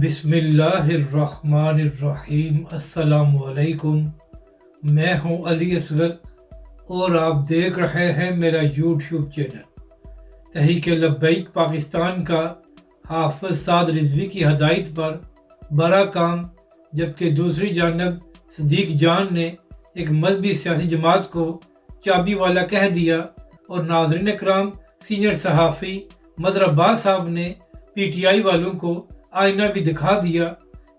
بسم اللہ الرحمن الرحیم۔ السلام علیکم، میں ہوں علی اصغر اور آپ دیکھ رہے ہیں میرا یوٹیوب چینل۔ تحریک لبیک پاکستان کا حافظ سعد رضوی کی ہدایت پر بڑا کام، جبکہ دوسری جانب صدیق جان نے ایک مذہبی سیاسی جماعت کو چابی والا کہہ دیا، اور ناظرین اکرام، سینئر صحافی مظہر عباس صاحب نے پی ٹی آئی والوں کو آئینہ بھی دکھا دیا۔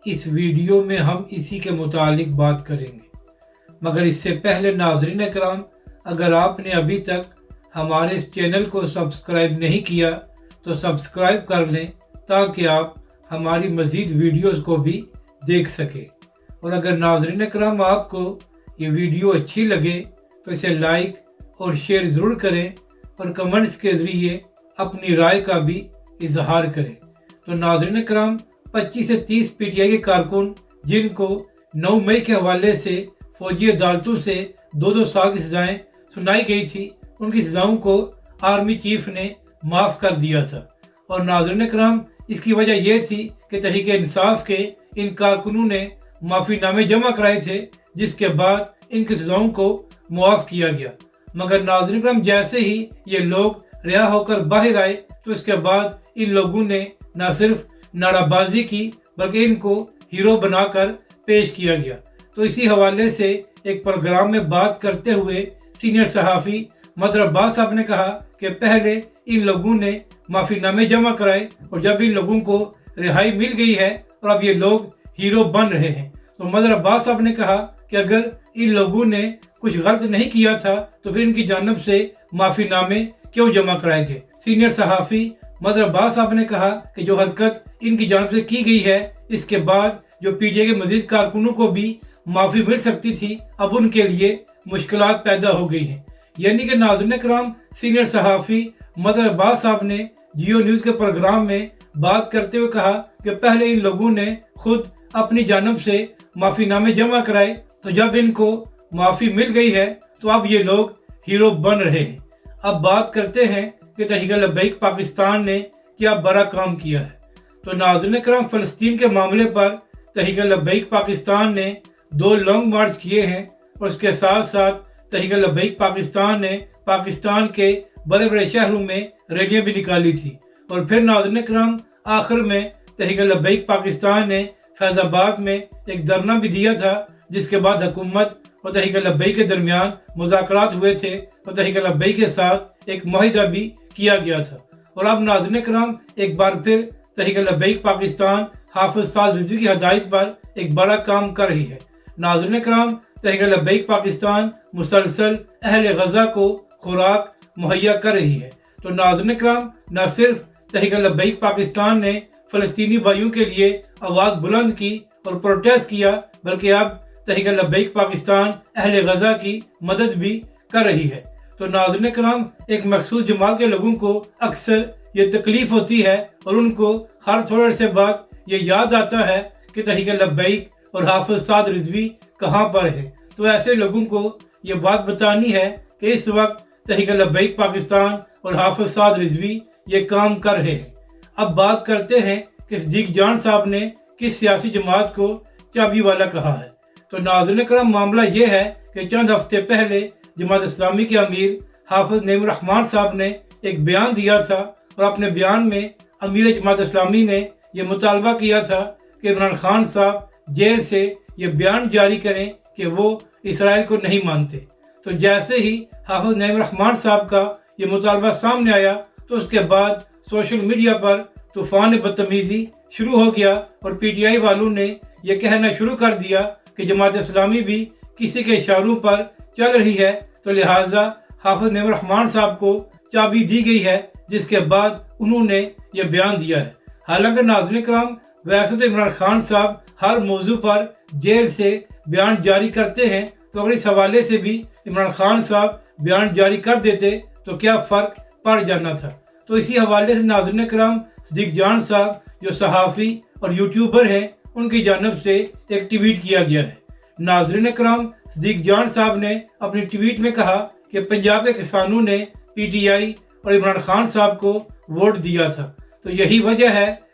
اس ویڈیو میں ہم اسی کے متعلق بات کریں گے، مگر اس سے پہلے ناظرین اکرام، اگر آپ نے ابھی تک ہمارے اس چینل کو سبسکرائب نہیں کیا تو سبسکرائب کر لیں تاکہ آپ ہماری مزید ویڈیوز کو بھی دیکھ سکیں۔ اور اگر ناظرین اکرام آپ کو یہ ویڈیو اچھی لگے تو اسے لائک اور شیئر ضرور کریں، اور کمنٹس کے ذریعے اپنی رائے کا بھی اظہار کریں۔ تو ناظرین اکرام، 25 سے 30 پی ٹی آئی کے کارکن جن کو 9 مئی کے حوالے سے فوجی عدالتوں سے 2 سال کی سزائیں سنائی گئی تھی، ان کی سزاؤں کو آرمی چیف نے معاف کر دیا تھا۔ اور ناظرین اکرام، اس کی وجہ یہ تھی کہ تحریک انصاف کے ان کارکنوں نے معافی نامے جمع کرائے تھے، جس کے بعد ان کی سزاؤں کو معاف کیا گیا۔ مگر ناظرین اکرام، جیسے ہی یہ لوگ رہا ہو کر باہر آئے تو اس کے بعد ان لوگوں نے نہ صرف نعرہ بازی کی بلکہ ان کو ہیرو بنا کر پیش کیا گیا۔ تو اسی حوالے سے ایک پروگرام میں بات کرتے ہوئے سینئر صحافی مظہر عباس صاحب نے کہا کہ پہلے ان لوگوں نے معافی نامے جمع کرائے، اور جب ان لوگوں کو رہائی مل گئی ہے اور اب یہ لوگ ہیرو بن رہے ہیں، تو مظہر عباس صاحب نے کہا کہ اگر ان لوگوں نے کچھ غلط نہیں کیا تھا تو پھر ان کی جانب سے معافی نامے کیوں جمع کرائے گئے۔ سینئر صحافی مظہر عباس صاحب نے کہا کہ جو حرکت ان کی جانب سے کی گئی ہے، اس کے بعد جو پی ٹی آئی کے مزید کارکنوں کو بھی معافی مل سکتی تھی، اب ان کے لیے مشکلات پیدا ہو گئی ہیں۔ یعنی کہ ناظرین اکرام، سینئر صحافی مظہر عباس صاحب نے جیو نیوز کے پروگرام میں بات کرتے ہوئے کہا کہ پہلے ان لوگوں نے خود اپنی جانب سے معافی نامے جمع کرائے، تو جب ان کو معافی مل گئی ہے تو اب یہ لوگ ہیرو بن رہے ہیں۔ اب بات کرتے ہیں کہ تحریک لبیک پاکستان نے کیا بڑا کام کیا ہے۔ تو ناظرین اکرام، فلسطین کے معاملے پر تحریک لبیک پاکستان نے 2 لانگ مارچ کیے ہیں، اور اس کے ساتھ ساتھ تحریک لبیک پاکستان نے پاکستان کے بڑے بڑے شہروں میں ریلیاں بھی نکالی تھی۔ اور پھر ناظرین اکرام، آخر میں تحریک لبیک پاکستان نے فیض آباد میں ایک دھرنا بھی دیا تھا، جس کے بعد حکومت اور تحریک لبیک کے درمیان مذاکرات ہوئے تھے، اور تحریک لبیک کے ساتھ ایک معاہدہ بھی کیا گیا تھا۔ اور اب ناظرین اکرام، ایک بار پھر تحریک لبیک پاکستان حافظ سعد رضوی کی ہدایت پر ایک بڑا کام کر رہی ہے۔ ناظرین اکرام، تحریک لبیک پاکستان مسلسل اہل غزہ کو خوراک مہیا کر رہی ہے۔ تو ناظرین اکرام، نہ صرف تحریک لبیک پاکستان نے فلسطینی بھائیوں کے لیے آواز بلند کی اور پروٹیسٹ کیا، بلکہ اب تحریک لبیک پاکستان اہل غزہ کی مدد بھی کر رہی ہے۔ تو ناظرین اکرام، ایک مخصوص جماعت کے لوگوں کو اکثر یہ تکلیف ہوتی ہے، اور ان کو ہر تھوڑے عرصے بعد یہ یاد آتا ہے کہ تحریک لبیک اور حافظ سعد رضوی کہاں پر ہے۔ تو ایسے لوگوں کو یہ بات بتانی ہے کہ اس وقت تحریک لبیک پاکستان اور حافظ سعد رضوی یہ کام کر رہے ہیں۔ اب بات کرتے ہیں کہ صدیق جان صاحب نے کس سیاسی جماعت کو چابی والا کہا ہے۔ تو ناظرین اکرام، معاملہ یہ ہے کہ چند ہفتے پہلے جماعت اسلامی کے امیر حافظ نعیم الرحمن صاحب نے ایک بیان دیا تھا، اور اپنے بیان میں امیر جماعت اسلامی نے یہ مطالبہ کیا تھا کہ عمران خان صاحب جیل سے یہ بیان جاری کریں کہ وہ اسرائیل کو نہیں مانتے۔ تو جیسے ہی حافظ نعیم الرحمن صاحب کا یہ مطالبہ سامنے آیا تو اس کے بعد سوشل میڈیا پر طوفان بدتمیزی شروع ہو گیا، اور پی ٹی آئی والوں نے یہ کہنا شروع کر دیا کہ جماعت اسلامی بھی کسی کے اشاروں پر چل رہی ہے، تو لہٰذا حافظ نعیم الرحمن صاحب کو چابی دی گئی ہے، جس کے بعد انہوں نے یہ بیان دیا ہے۔ حالانکہ ناظرین کرام، ویسے تو عمران خان صاحب ہر موضوع پر جیل سے بیان جاری کرتے ہیں، تو اگر اس حوالے سے بھی عمران خان صاحب بیان جاری کر دیتے تو کیا فرق پڑ جانا تھا۔ تو اسی حوالے سے ناظرین کرام، صدیق جان صاحب جو صحافی اور یوٹیوبر ہیں، ان کی جانب سے ایک ٹویٹ کیا گیا ہے۔ ناظرین کرام، صدیق جان صاحب نے اپنی ٹویٹ میں کہا کہ پنجاب کے کسانوں نے پی ٹی آئی اور عمران خان صاحب کو ووٹ دیا تھا، تو یہی وجہ ہے